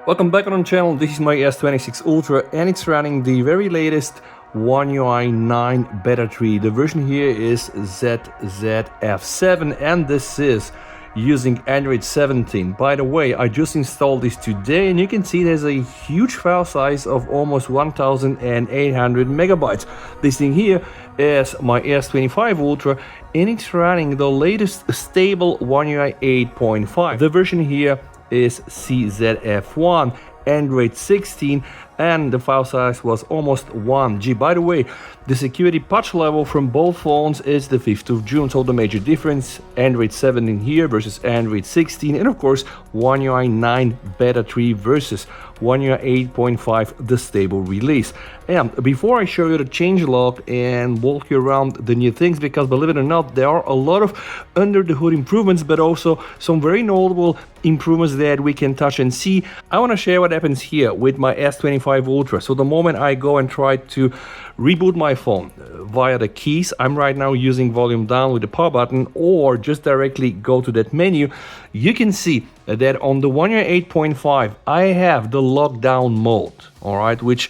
Welcome back on the channel. This is my S26 Ultra and it's running the very latest One UI 9 Beta 3. The version here is ZZF7 and this is using Android 17. By the way, I just installed this today and you can see it has a huge file size of almost 1800 megabytes. This thing here is my S25 Ultra and it's running the latest stable One UI 8.5. The version here is CZF1, Android 16, and the file size was almost 1 GB. By the way, the security patch level from both phones is the 5th of June, so the major difference, Android 17 here versus Android 16, and of course One UI 9 Beta 3 versus One UI 8.5, the stable release. And before I show you the changelog and walk you around the new things, because believe it or not, there are a lot of under the hood improvements, but also some very notable improvements that we can touch and see. I want to share what happens here with my S25 Ultra. So the moment I go and try to reboot my phone via the keys, I'm right now using volume down with the power button, or just directly go to that menu, you can see that on the One UI 8.5 I have the lockdown mode, all right, which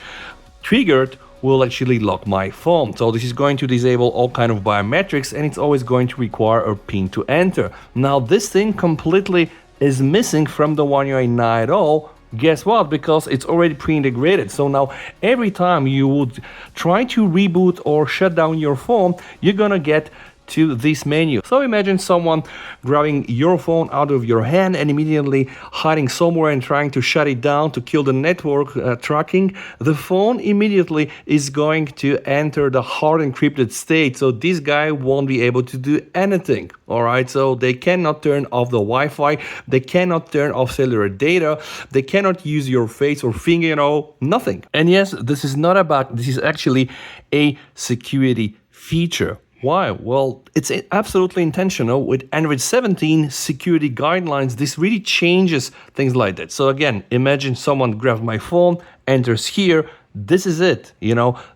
triggered will actually lock my phone. So this is going to disable all kind of biometrics and it's always going to require a PIN to enter. Now this thing completely is missing from the One UI 9.0. Guess what? Because it's already pre-integrated. So now every time you would try to reboot or shut down your phone, you're gonna get to this menu. So imagine someone grabbing your phone out of your hand and immediately hiding somewhere and trying to shut it down to kill the network tracking. The phone immediately is going to enter the hard encrypted state, so this guy won't be able to do anything. All right, so they cannot turn off the Wi-Fi, they cannot turn off cellular data, they cannot use your face or finger, nothing. And yes, this is not a bug, this is actually a security feature. Why? Well, it's absolutely intentional. With Android 17 security guidelines, this really changes things like that. So again, imagine someone grabs my phone, enters here, this is it,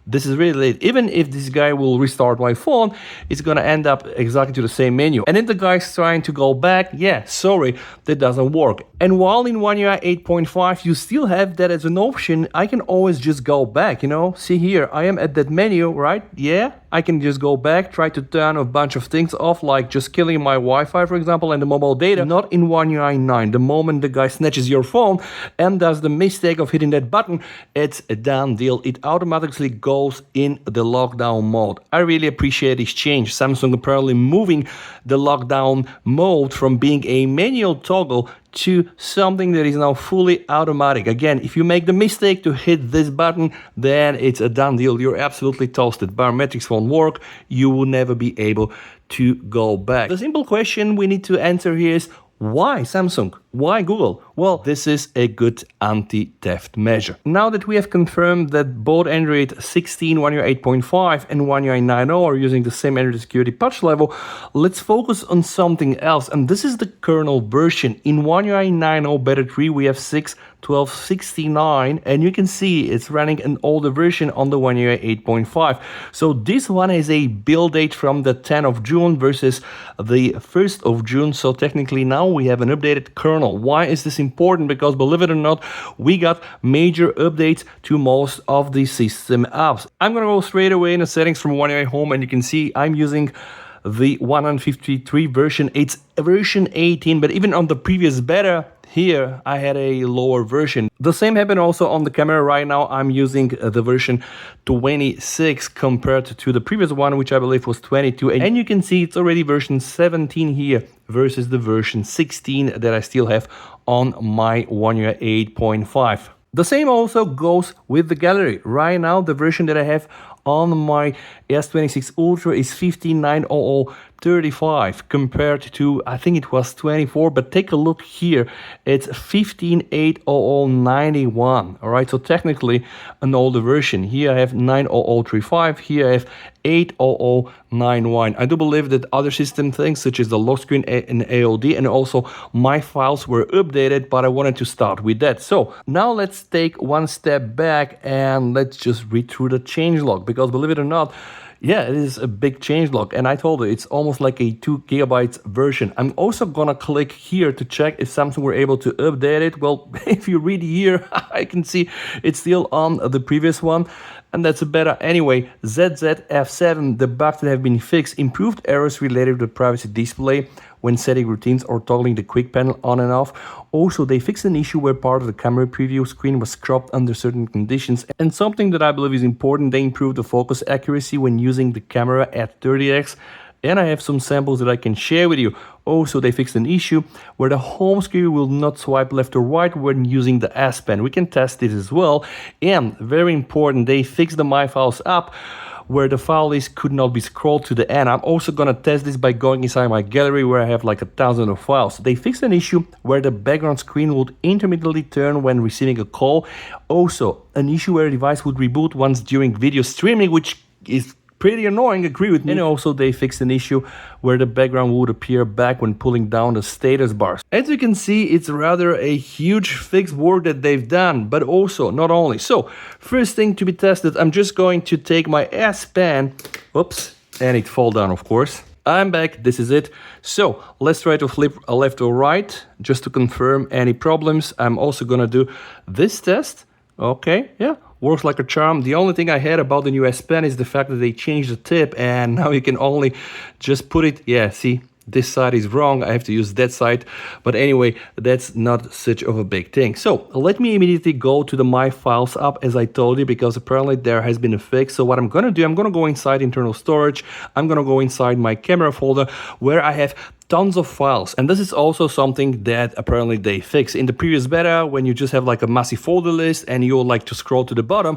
this is really late. Even if this guy will restart my phone, it's gonna end up exactly to the same menu. And if the guy's trying to go back, yeah, sorry, that doesn't work. And while in One UI 8.5 you still have that as an option, I can always just go back, See here, I am at that menu, right? Yeah, I can just go back, try to turn a bunch of things off, like just killing my Wi-Fi, for example, and the mobile data. Not in One UI 9. The moment the guy snatches your phone and does the mistake of hitting that button, it's a done deal. It automatically goes in the lockdown mode. I really appreciate this change. Samsung apparently moving the lockdown mode from being a manual toggle to something that is now fully automatic. Again, if you make the mistake to hit this button, then it's a done deal. You're absolutely toasted. Biometrics won't work. You will never be able to go back. The simple question we need to answer here is, why Samsung? Why Google? Well, this is a good anti-theft measure. Now that we have confirmed that both Android 16, One UI 8.5 and One UI 9.0 are using the same Android security patch level, let's focus on something else. And this is the kernel version. In One UI 9.0 Beta 3, we have 6.12.69, and you can see it's running an older version on the One UI 8.5. So this one has a build date from the 10th of June versus the 1st of June. So technically now we have an updated kernel. Why is this important? Because believe it or not, we got major updates to most of the system apps. I'm gonna go straight away in the settings from One UI Home, and you can see I'm using the 153 version. It's version 18, but even on the previous beta, here I had a lower version. The same happened also on the camera. Right now I'm using the version 26 compared to the previous one, which I believe was 22. And you can see it's already version 17 here versus the version 16 that I still have on my One UI 8.5. The same also goes with the gallery. Right now the version that I have on my S26 Ultra is 15.90035 compared to, I think it was 24, but take a look here, it's 15.80091. All right, so technically an older version. Here I have 90035, here I have 80091. I do believe that other system things such as the lock screen and AOD and also my files were updated, but I wanted to start with that. So now let's take one step back and let's just read through the changelog, because believe it or not, Yeah, it is a big changelog, and I told you it's almost like a 2 gigabytes version. I'm also gonna click here to check if Samsung were able to update it. Well, if you read here, I can see it's still on the previous one, and that's a beta. Anyway, ZZF7, the bugs that have been fixed, improved errors related to the privacy display when setting routines or toggling the quick panel on and off. Also, they fixed an issue where part of the camera preview screen was cropped under certain conditions. And something that I believe is important, they improved the focus accuracy when using the camera at 30x. And I have some samples that I can share with you. Also, they fixed an issue where the home screen will not swipe left or right when using the S Pen. We can test it as well. And very important, they fixed the My Files app where the file list could not be scrolled to the end. I'm also gonna test this by going inside my gallery where I have like 1,000 of files. They fixed an issue where the background screen would intermittently turn when receiving a call. Also, an issue where a device would reboot once during video streaming, which is pretty annoying, agree with me. And also they fixed an issue where the background would appear back when pulling down the status bars. As you can see, it's rather a huge fixed work that they've done, but also not only. So, first thing to be tested, I'm just going to take my S Pen, oops, and it fall down of course. I'm back, this is it. So, let's try to flip a left or right, just to confirm any problems. I'm also gonna do this test. Okay, yeah, works like a charm. The only thing I had about the new S Pen is the fact that they changed the tip and now you can only just put it, yeah, see, this side is wrong, I have to use that side. But anyway, that's not such of a big thing. So let me immediately go to the My Files app as I told you, because apparently there has been a fix. So what I'm gonna do, I'm gonna go inside internal storage, I'm gonna go inside my camera folder where I have tons of files, and this is also something that apparently they fix. In the previous beta, when you just have like a massive folder list and you would like to scroll to the bottom,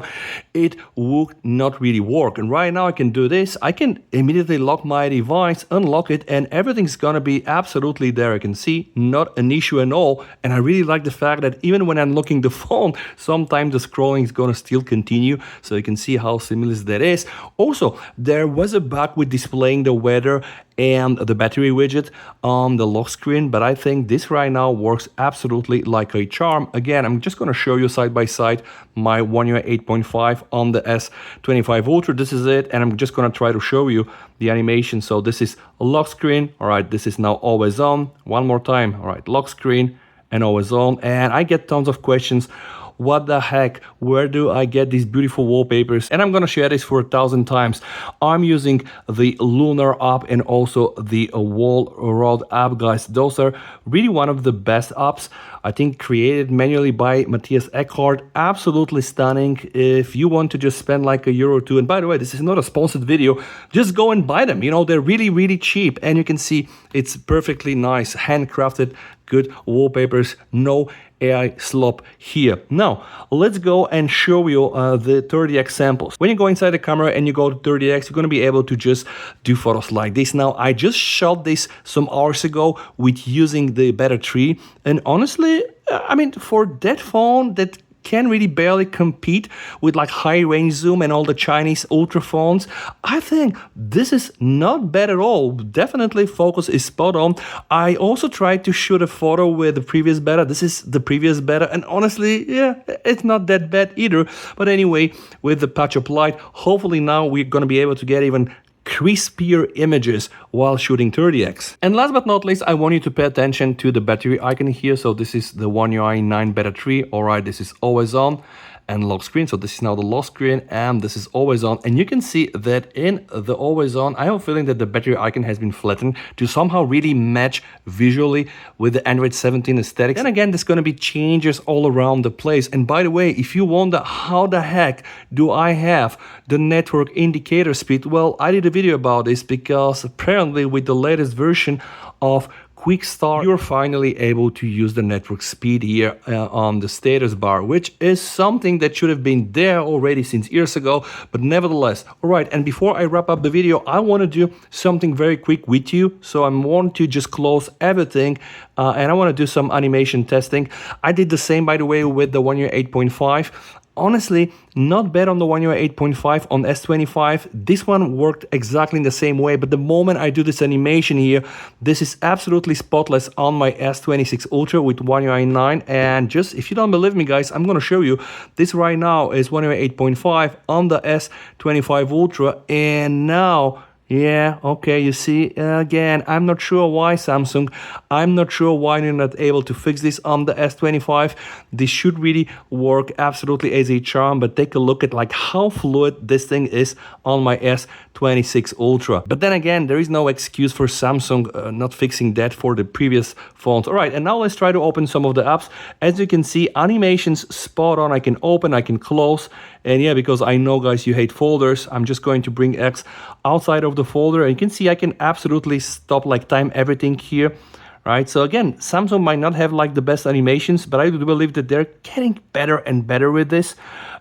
it would not really work. And right now I can do this, I can immediately lock my device, unlock it, and everything's gonna be absolutely there. I can see not an issue at all. And I really like the fact that even when I'm looking the phone, sometimes the scrolling is gonna still continue. So you can see how seamless that is. Also, there was a bug with displaying the weather and the battery widget on the lock screen, but I think this right now works absolutely like a charm. Again, I'm just gonna show you side by side my One UI 8.5 on the S25 Ultra. This is it, and I'm just gonna try to show you the animation. So this is a lock screen, all right, this is now always on. One more time, all right, lock screen and always on. And I get tons of questions. What the heck, where do I get these beautiful wallpapers? And I'm gonna share this for 1,000 times. I'm using the Lunar app and also the Wall Rod app, guys. Those are really one of the best apps, I think, created manually by Matthias Eckhart. Absolutely stunning. If you want to just spend like €1 or 2, and by the way, this is not a sponsored video, just go and buy them. You know, they're really, really cheap, and you can see it's perfectly nice, handcrafted, good wallpapers, no AI slop here. Now, let's go and show you the 30x samples. When you go inside the camera and you go to 30x, you're gonna be able to just do photos like this. Now, I just shot this some hours ago with using the Beta 3, and honestly, I mean, for that phone that can really barely compete with like high range zoom and all the Chinese ultra phones, I think this is not bad at all. Definitely focus is spot on. I also tried to shoot a photo with the previous beta. This is the previous beta, and honestly, yeah, it's not that bad either. But anyway, with the patch applied, hopefully now we're gonna be able to get even crispier images while shooting 30x. And last but not least, I want you to pay attention to the battery icon here. So this is the One UI 9 Beta 3. All right, this is always on and lock screen. So this is now the lock screen and this is always on. And you can see that in the always on, I have a feeling that the battery icon has been flattened to somehow really match visually with the Android 17 aesthetics. And again, there's gonna be changes all around the place. And by the way, if you wonder how the heck do I have the network indicator speed, well, I did a video about this because apparently with the latest version of Quick Start, you're finally able to use the network speed here on the status bar, which is something that should have been there already since years ago, but nevertheless. All right, and before I wrap up the video, I want to do something very quick with you. So I want to just close everything and I want to do some animation testing. I did the same, by the way, with the One UI 8.5. honestly, not bad on the One UI 8.5 on S25. This one worked exactly in the same way, but the moment I do this animation here, this is absolutely spotless on my S26 Ultra with One UI 9. And just, if you don't believe me, guys, I'm gonna show you. This right now is One UI 8.5 on the S25 Ultra, and now, yeah, okay, you see, again, I'm not sure why Samsung, I'm not sure why you're not able to fix this on the S25. This should really work absolutely as a charm, but take a look at like how fluid this thing is on my S26 Ultra. But then again, there is no excuse for Samsung not fixing that for the previous phones. All right, and now let's try to open some of the apps. As you can see, animations spot on. I can open, I can close, and yeah, because I know, guys, you hate folders, I'm just going to bring X outside of the folder, and you can see I can absolutely stop, like, time everything here, right? So again, Samsung might not have like the best animations, but I do believe that they're getting better and better with this.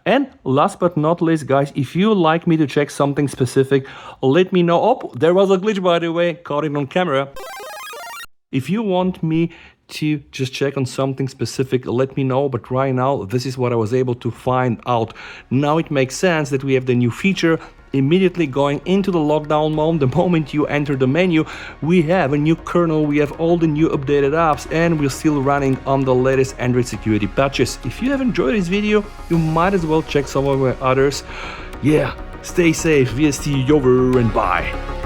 And last but not least, guys, if you like me to check something specific, let me know. Oh, there was a glitch, by the way, caught it on camera. If you want me to just check on something specific, let me know. But right now, this is what I was able to find out. Now it makes sense that we have the new feature immediately going into the lockdown mode. The moment you enter the menu, we have a new kernel, we have all the new updated apps, and we're still running on the latest Android security patches. If you have enjoyed this video, you might as well check some of my others. Yeah, stay safe, VST over and bye.